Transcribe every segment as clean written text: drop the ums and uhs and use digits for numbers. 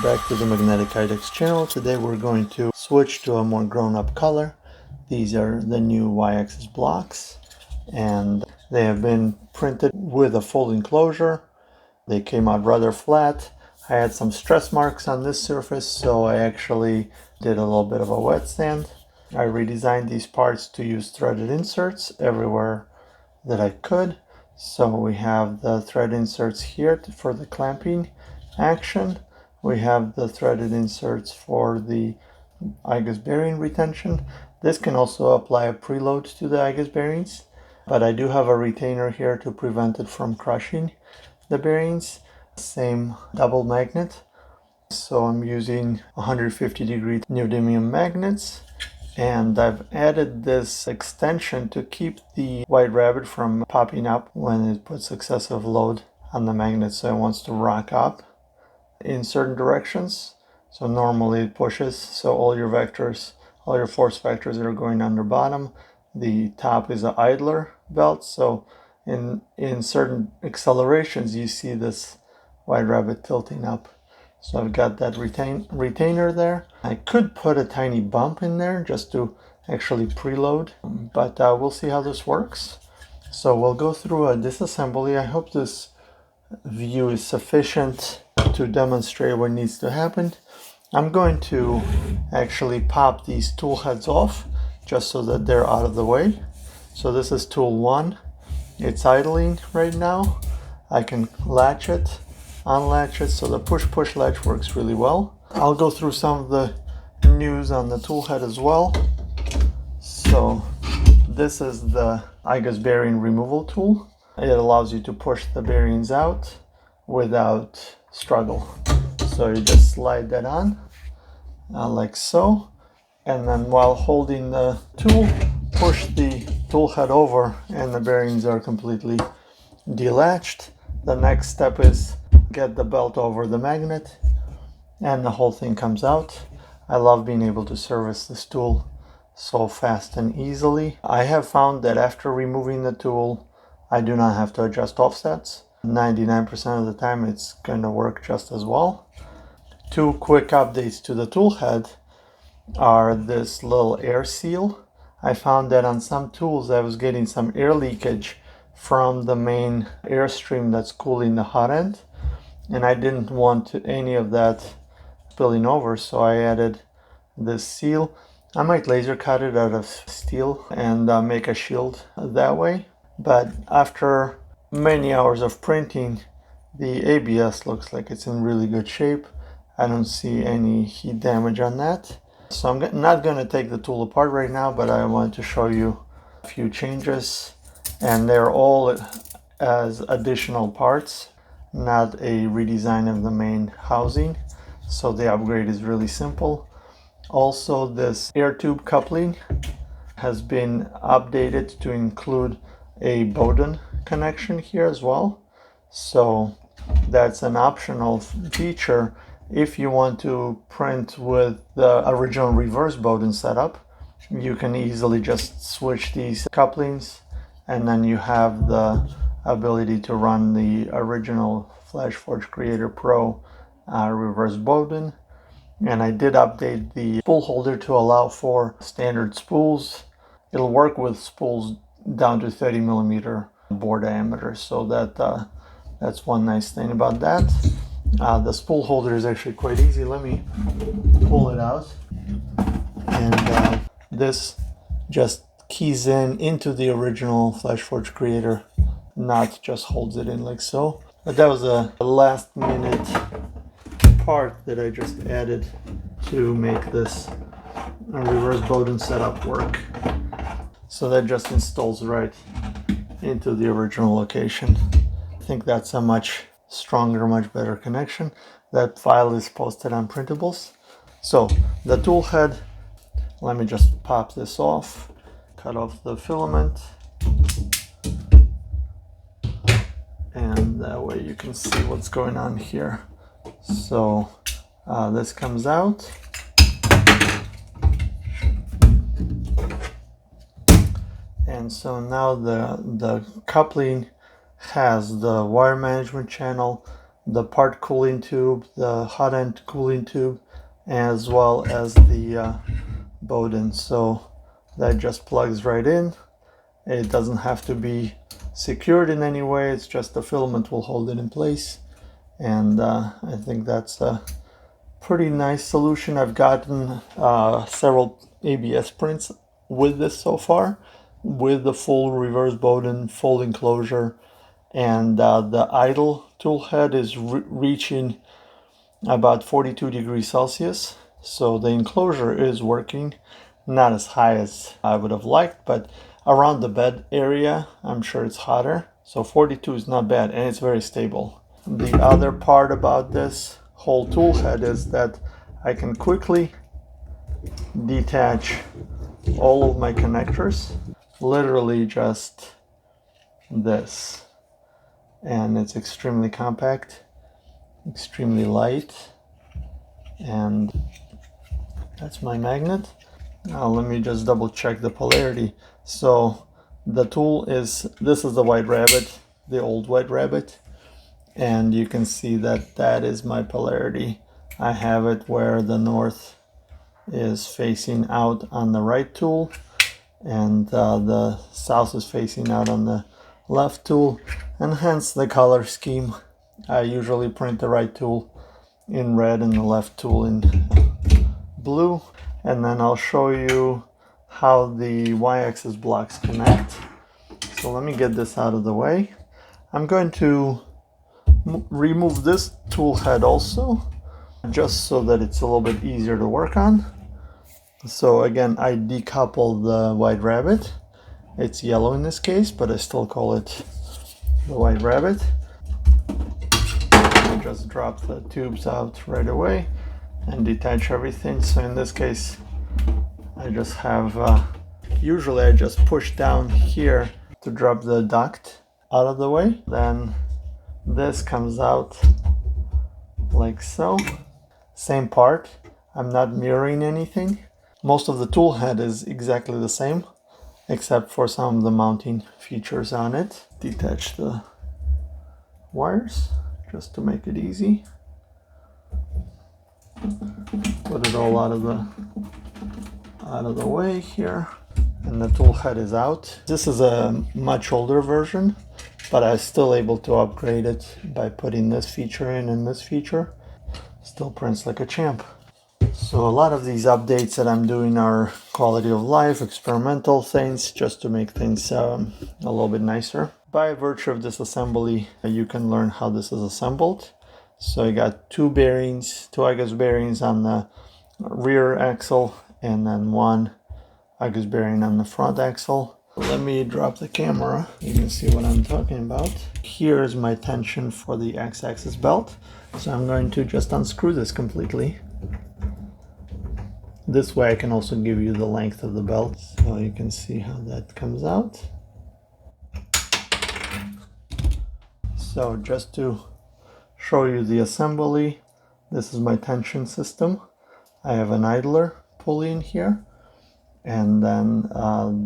back to the Magnetic IDEX channel. Today we're going to switch to a more grown-up color. These are the new Y-axis blocks, and they have been printed with a full enclosure. They came out rather flat. I had some stress marks on this surface, so I actually did a little bit of a wet sand. I redesigned these parts to use threaded inserts everywhere that I could. So we have the thread inserts here for the clamping action. We have the threaded inserts for the Igus bearing retention. This can also apply a preload to the Igus bearings, but I do have a retainer here to prevent it from crushing the bearings. Same double magnet. So I'm using 150-degree neodymium magnets, and I've added this extension to keep the white rabbit from popping up when it puts excessive load on the magnet, so it wants to rock up in certain directions. So normally it pushes, so all your vectors, all your force vectors that are going under bottom. The top is an idler belt, so in certain accelerations you see this white rabbit tilting up. So I've got that retainer there. I could put a tiny bump in there just to actually preload, but we'll see how this works. So we'll go through a disassembly. I hope this view is sufficient to demonstrate what needs to happen. I'm going to actually pop these tool heads off just so that they're out of the way. So this is tool 1. It's idling right now. I can latch it, unlatch it, so the push-push latch works really well. I'll go through some of the news on the tool head as well. So this is the Igus bearing removal tool. It allows you to push the bearings out without struggle. So you just slide that on like so, and then while holding the tool, push the tool head over and the bearings are completely delatched. The next step is get the belt over the magnet and the whole thing comes out. I love being able to service this tool so fast and easily. I have found that after removing the tool, I do not have to adjust offsets. 99% of the time it's going to work just as well. Two quick updates to the tool head are this little air seal. I found that on some tools I was getting some air leakage from the main airstream that's cooling the hot end, and I didn't want any of that spilling over, so I added this seal. I might laser cut it out of steel and make a shield that way, but after many hours of printing, the ABS looks like it's in really good shape. I don't see any heat damage on that. So I'm not going to take the tool apart right now, but I want to show you a few changes, and they're all as additional parts, not a redesign of the main housing. So the upgrade is really simple. Also, this air tube coupling has been updated to include a Bowden connection here as well. So that's an optional feature if you want to print with the original reverse Bowden setup. You can easily just switch these couplings, and then you have the ability to run the original FlashForge Creator Pro reverse Bowden. And I did update the spool holder to allow for standard spools. It'll work with spools down to 30mm bore diameter, so that's one nice thing about that. The spool holder is actually quite easy. Let me pull it out, and this just keys into the original FlashForge Creator, not just holds it in like so. But that was a last minute part that I just added to make this reverse Bowden setup work. So that just installs right into the original location. I think that's a much stronger, much better connection. That file is posted on Printables. So the tool head, let me just pop this off, cut off the filament, and that way you can see what's going on here. So this comes out, and so now the coupling has the wire management channel the part cooling tube, the hot end cooling tube, as well as the Bowden. So that just plugs right in. It doesn't have to be secured in any way. It's just the filament will hold it in place. And I think that's a pretty nice solution. I've gotten several ABS prints with this so far, with the full reverse Bowden, full enclosure, and the idle tool head is reaching about 42 degrees Celsius. So the enclosure is working, not as high as I would have liked, but around the bed area, I'm sure it's hotter. So 42 is not bad, and it's very stable. The other part about this whole tool head is that I can quickly detach all of my connectors, literally just this. And it's extremely compact, extremely light, and that's my magnet. Now let me just double check the polarity. So the tool is, this is the White Rabbit, the old White Rabbit, and you can see that that is my polarity. I have it where the north is facing out on the right tool, and the south is facing out on the left tool, and hence the color scheme. I usually print the right tool in red and the left tool in blue. And then I'll show you how the y-axis blocks connect. So let me get this out of the way. I'm going to remove this tool head also, just so that it's a little bit easier to work on. So again, I decoupled the White Rabbit. It's yellow in this case, but I still call it the White Rabbit. I just drop the tubes out right away and detach everything. So in this case, I just have, usually I just push down here to drop the duct out of the way. Then this comes out like so. Same part. I'm not mirroring anything. Most of the tool head is exactly the same, except for some of the mounting features on it. Detach the wires just to make it easy. Put it all out of the way here, and the tool head is out. This is a much older version, but I'm still able to upgrade it by putting this feature in and this feature. Still prints like a champ. So a lot of these updates that I'm doing are quality of life, experimental things, just to make things a little bit nicer. By virtue of this assembly, you can learn how this is assembled. So I got two bearings, two Igus bearings on the rear axle, and then one Igus bearing on the front axle. Let me drop the camera. You can see what I'm talking about. Here is my tension for the x-axis belt. So I'm going to just unscrew this completely. This way I can also give you the length of the belt, so you can see how that comes out. So just to show you the assembly, this is my tension system. I have an idler pulley in here, and then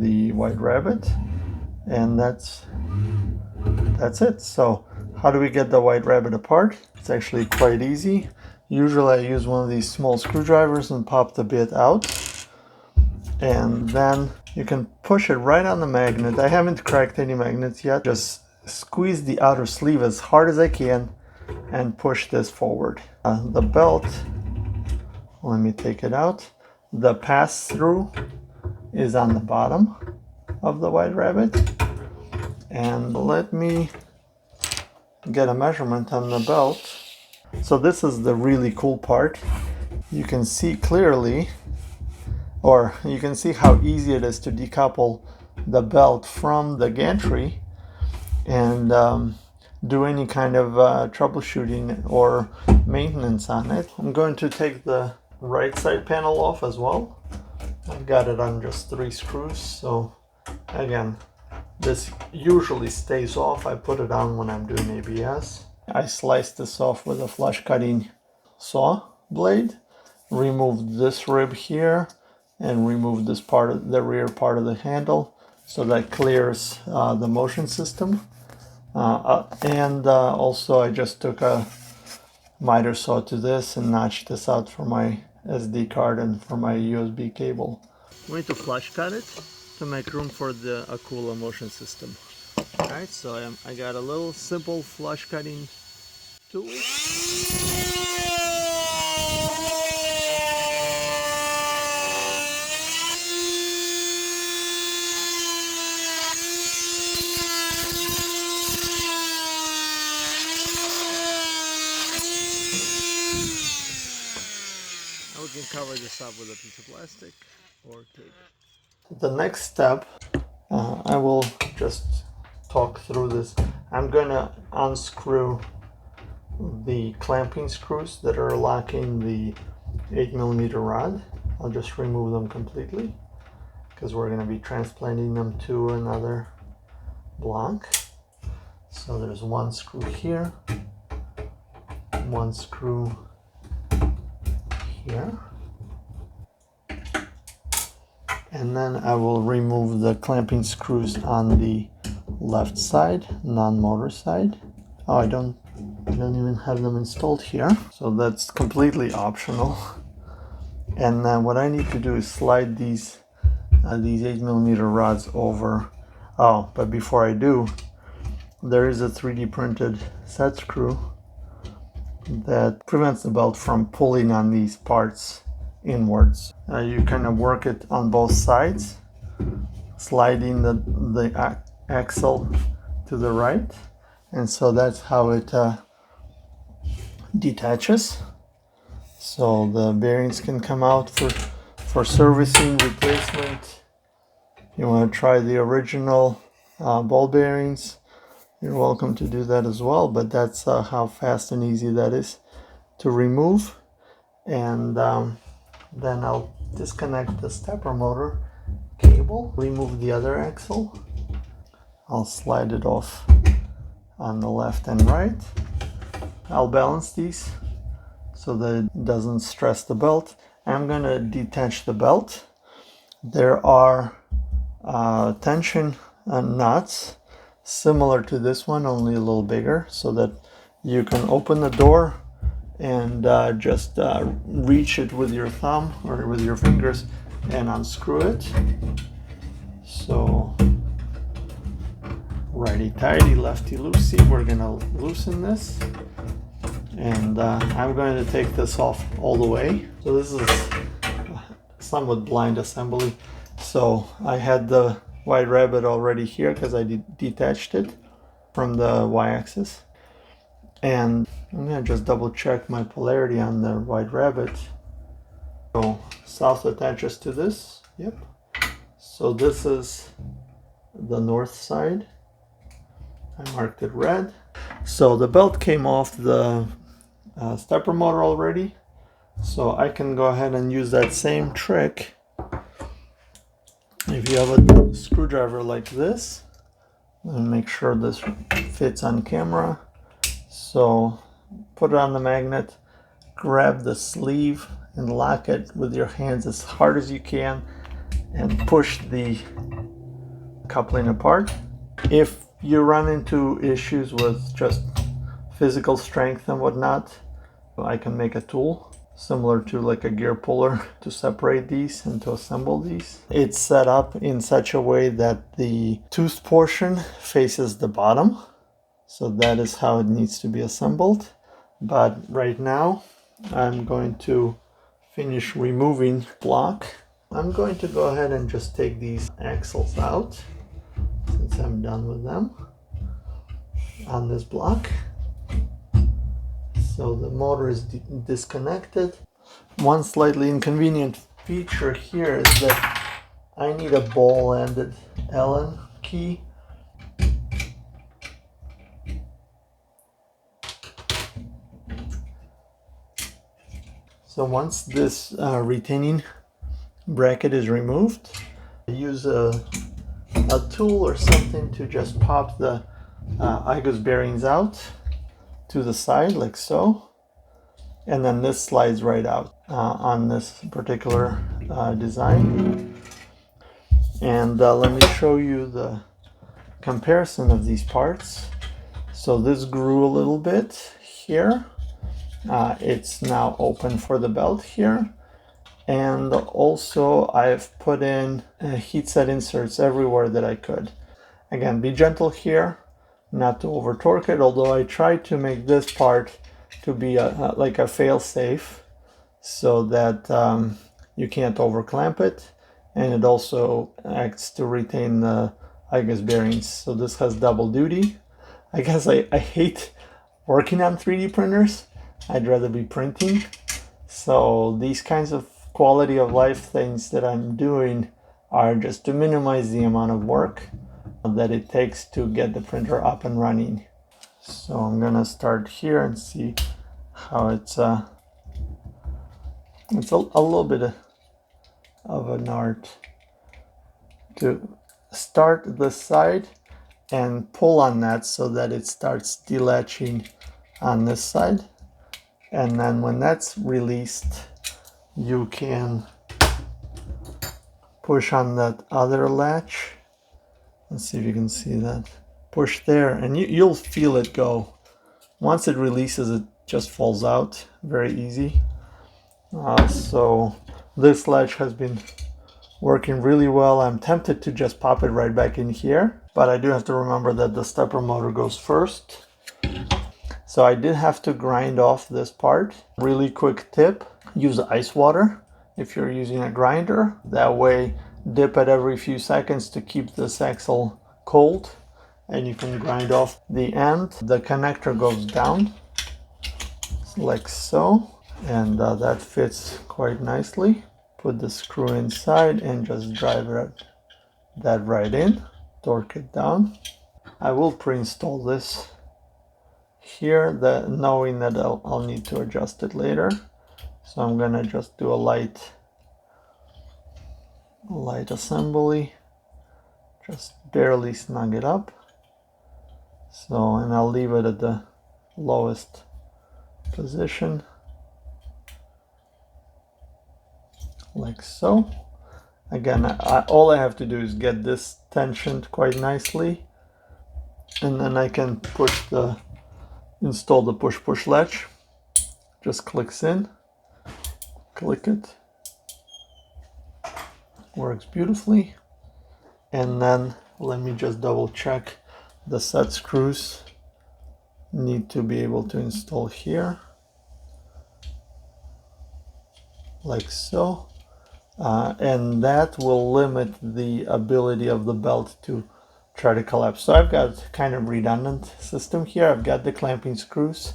the White Rabbit, and that's it. So how do we get the White Rabbit apart? It's actually quite easy. Usually I use one of these small screwdrivers and pop the bit out, and then you can push it right on the magnet. I haven't cracked any magnets yet. Just squeeze the outer sleeve as hard as I can and push this forward. The belt, let me take it out. The pass-through is on the bottom of the White Rabbit, and let me get a measurement on the belt. So this is the really cool part. You can see clearly, or you can see how easy it is to decouple the belt from the gantry and do any kind of troubleshooting or maintenance on it. I'm going to take the right side panel off as well. I've got it on just 3 screws, so again, this usually stays off. I put it on when I'm doing ABS. I sliced this off with a flush cutting saw blade, removed this rib here, and removed this part of the rear part of the handle, so that clears the motion system. Also I just took a miter saw to this and notch this out for my SD card and for my USB cable. We need to flush cut it to make room for the Akula motion system. Alright, so I got a little simple flush cutting tool. We can cover this up with a piece of plastic or tape. The next step, I will just talk through this. I'm gonna unscrew the clamping screws that are locking the 8mm rod. I'll just remove them completely because we're gonna be transplanting them to another block. So there's one screw here, one screw here, and then I will remove the clamping screws on the left side, non-motor side. Oh, I don't even have them installed here, so that's completely optional. And then what I need to do is slide these 8mm rods over. Oh, but before I do, there is a 3D printed set screw that prevents the belt from pulling on these parts inwards. You kind of work it on both sides, sliding the axle to the right, and so that's how it detaches. So the bearings can come out for servicing, replacement. You want to try the original ball bearings, you're welcome to do that as well, but that's how fast and easy that is to remove. And then I'll disconnect the stepper motor cable, remove the other axle. I'll slide it off on the left and right. I'll balance these so that it doesn't stress the belt. I'm going to detach the belt. There are tension nuts similar to this one, only a little bigger, so that you can open the door and just reach it with your thumb or with your fingers and unscrew it. So righty-tighty, lefty-loosey, we're gonna loosen this, and I'm going to take this off all the way. So this is somewhat blind assembly. So I had the White Rabbit already here because I detached it from the y-axis, and I'm gonna just double check my polarity on the White Rabbit. So south attaches to this, yep. So this is the north side. I marked it red. So the belt came off the stepper motor already, so I can go ahead and use that same trick. If you have a screwdriver like this, and make sure this fits on camera. So put it on the magnet, grab the sleeve and lock it with your hands as hard as you can and push the coupling apart. If you run into issues with just physical strength and whatnot, I can make a tool similar to like a gear puller to separate these and to assemble these. It's set up in such a way that the tooth portion faces the bottom, so that is how it needs to be assembled. But right now I'm going to finish removing block. I'm going to go ahead and just take these axles out since I'm done with them on this block. So the motor is disconnected. One slightly inconvenient feature here is that I need a ball-ended Allen key. So once this retaining bracket is removed, I use a tool or something to just pop the Igus bearings out to the side like so, and then this slides right out on this particular design. And let me show you the comparison of these parts. So this grew a little bit here, it's now open for the belt here. And also I've put in heat set inserts everywhere that I could. Again, be gentle here, not to over torque it, although I tried to make this part to be like a fail safe so that you can't over clamp it, and it also acts to retain the Igus bearings. So this has double duty. I guess I hate working on 3D printers. I'd rather be printing. So these kinds of quality of life things that I'm doing are just to minimize the amount of work that it takes to get the printer up and running. So I'm gonna start here and see how it's a little bit of an art to start this side and pull on that so that it starts delatching on this side, and then when that's released you can push on that other latch. Let's see if you can see that. Push there and you'll feel it go. Once it releases, it just falls out very easy. So this latch has been working really well. I'm tempted to just pop it right back in here, but I do have to remember that the stepper motor goes first. So I did have to grind off this part. Really quick tip, use ice water if you're using a grinder. That way, dip it every few seconds to keep this axle cold, and you can grind off the end. The connector goes down like so, and that fits quite nicely. Put the screw inside and just drive that right in, torque it down. I will pre-install this here, knowing that I'll need to adjust it later. So I'm gonna just do a light assembly, just barely snug it up. So, and I'll leave it at the lowest position, like so. Again, all I have to do is get this tensioned quite nicely, and then I can install the push latch. Just clicks in, click it, works beautifully. And then let me just double check the set screws need to be able to install here, like so. And that will limit the ability of the belt to try to collapse. So I've got kind of redundant system here. I've got the clamping screws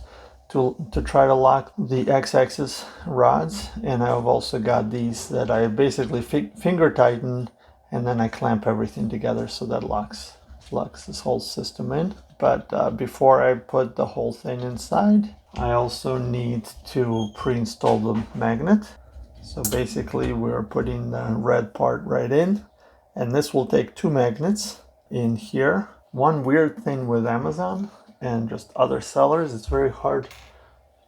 to try to lock the x-axis rods, and I've also got these that I basically finger tighten, and then I clamp everything together so that locks this whole system in. But before I put the whole thing inside, I also need to pre-install the magnet. So basically we're putting the red part right in, and this will take 2 magnets in here. One weird thing with Amazon and just other sellers, it's very hard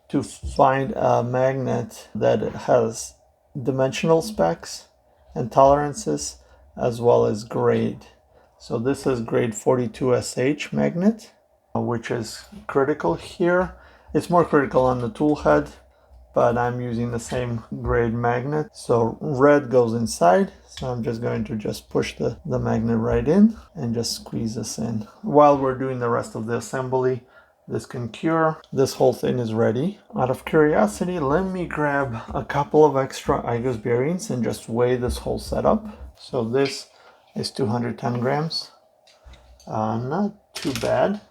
to find a magnet that has dimensional specs and tolerances as well as grade. So this is grade 42SH magnet, which is critical here. It's more critical on the tool head, but I'm using the same grade magnet. So red goes inside, so I'm just going to push the magnet right in and just squeeze this in. While we're doing the rest of the assembly, this can cure. This whole thing is ready. Out of curiosity, let me grab a couple of extra Igus bearings and just weigh this whole setup. So this is 210 grams. Not too bad.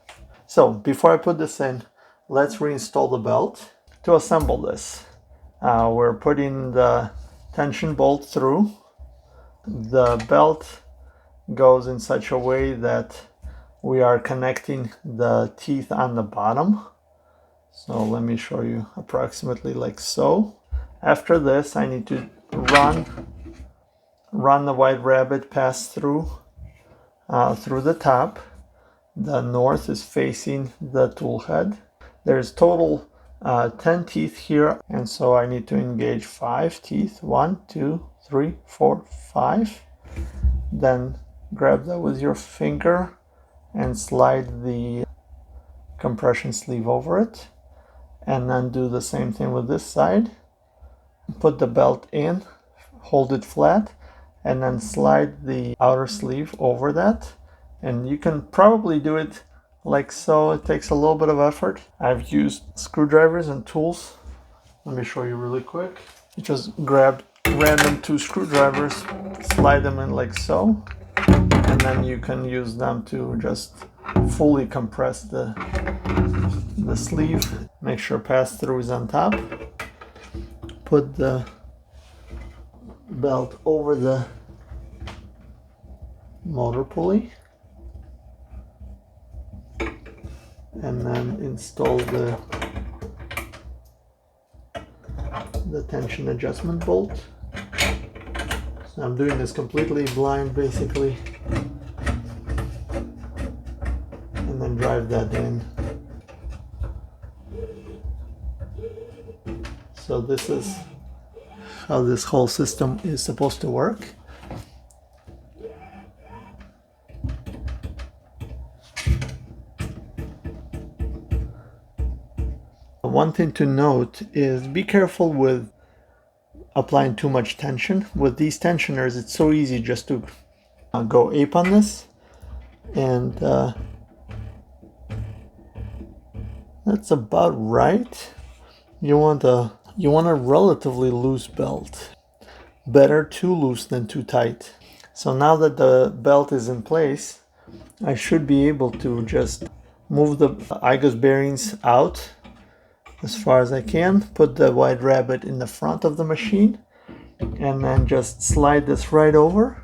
So before I put this in, let's reinstall the belt. To assemble this, we're putting the tension bolt through. The belt goes in such a way that we are connecting the teeth on the bottom. So let me show you approximately like so. After this, I need to run the white rabbit pass through the top. The north is facing the tool head. There's total 10 teeth here, and so I need to engage 5 teeth. 1, 2, 3, 4, 5. Then grab that with your finger and slide the compression sleeve over it, and then do the same thing with this side. Put the belt in, hold it flat, and then slide the outer sleeve over that. And you can probably do it like so. It takes a little bit of effort. I've used screwdrivers and tools. Let me show you really quick. You just grab random 2 screwdrivers, slide them in like so, and then you can use them to just fully compress the sleeve. Make sure pass-through is on top. Put the belt over the motor pulley, and then install the tension adjustment bolt. So I'm doing this completely blind basically, and then drive that in. So this is how this whole system is supposed to work. One thing to note is be careful with applying too much tension. With these tensioners, it's so easy just to go ape on this, and that's about right. You want a relatively loose belt. Better too loose than too tight. So now that the belt is in place, I should be able to just move the Igus bearings out as far as I can, put the white rabbit in the front of the machine, and then just slide this right over.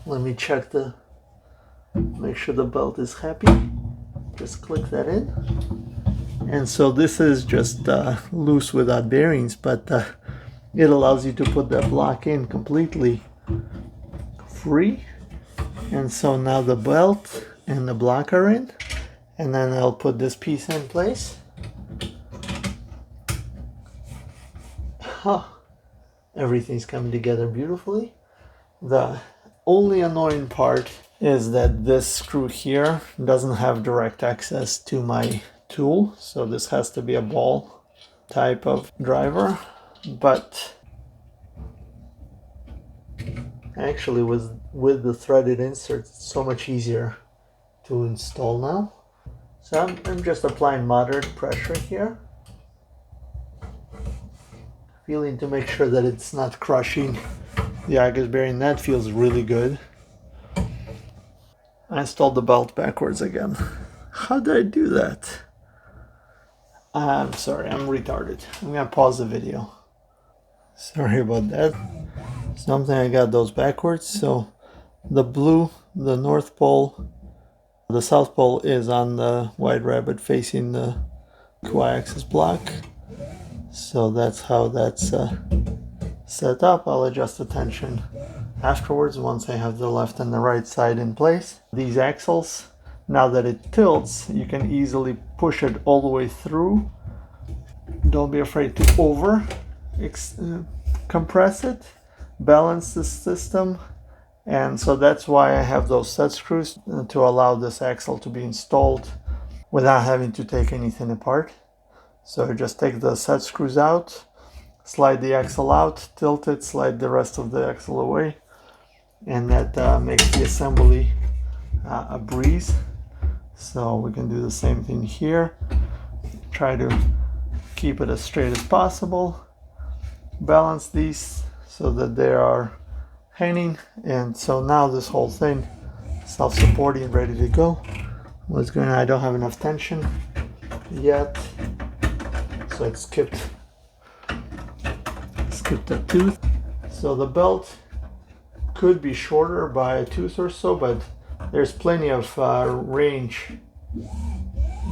Let me check make sure the belt is happy. Just click that in. And so this is just loose without bearings, but it allows you to put that block in completely free. And so now the belt and the block are in, and then I'll put this piece in place. Everything's coming together beautifully. The only annoying part is that this screw here doesn't have direct access to my tool, so this has to be a ball type of driver. But actually with the threaded inserts, it's so much easier to install now. So I'm just applying moderate pressure here, feeling to make sure that it's not crushing the Igus bearing. That feels really good. I installed the belt backwards again. How did I do that? I'm sorry, I'm retarded. I'm gonna pause the video. Sorry about that. Something I got those backwards. So the blue, the North Pole, the South Pole is on the white rabbit facing the y-axis block. So that's how that's set up. I'll adjust the tension afterwards once I have the left and the right side in place. These axles, now that it tilts, you can easily push it all the way through. Don't be afraid to over compress it, balance the system. And so that's why I have those set screws to allow this axle to be installed without having to take anything apart. So just take the set screws out, slide the axle out, tilt it, slide the rest of the axle away, and that makes the assembly a breeze. So we can do the same thing here. Try to keep it as straight as possible. Balance these so that they are hanging, and so now this whole thing self-supporting, ready to go. What's going on? I don't have enough tension yet, so it skipped a tooth. So the belt could be shorter by a tooth or so, but there's plenty of range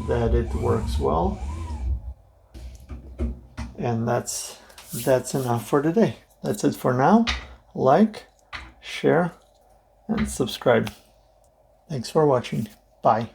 that it works well, and that's enough for today. That's it for now. Like, share, and subscribe. Thanks for watching. Bye.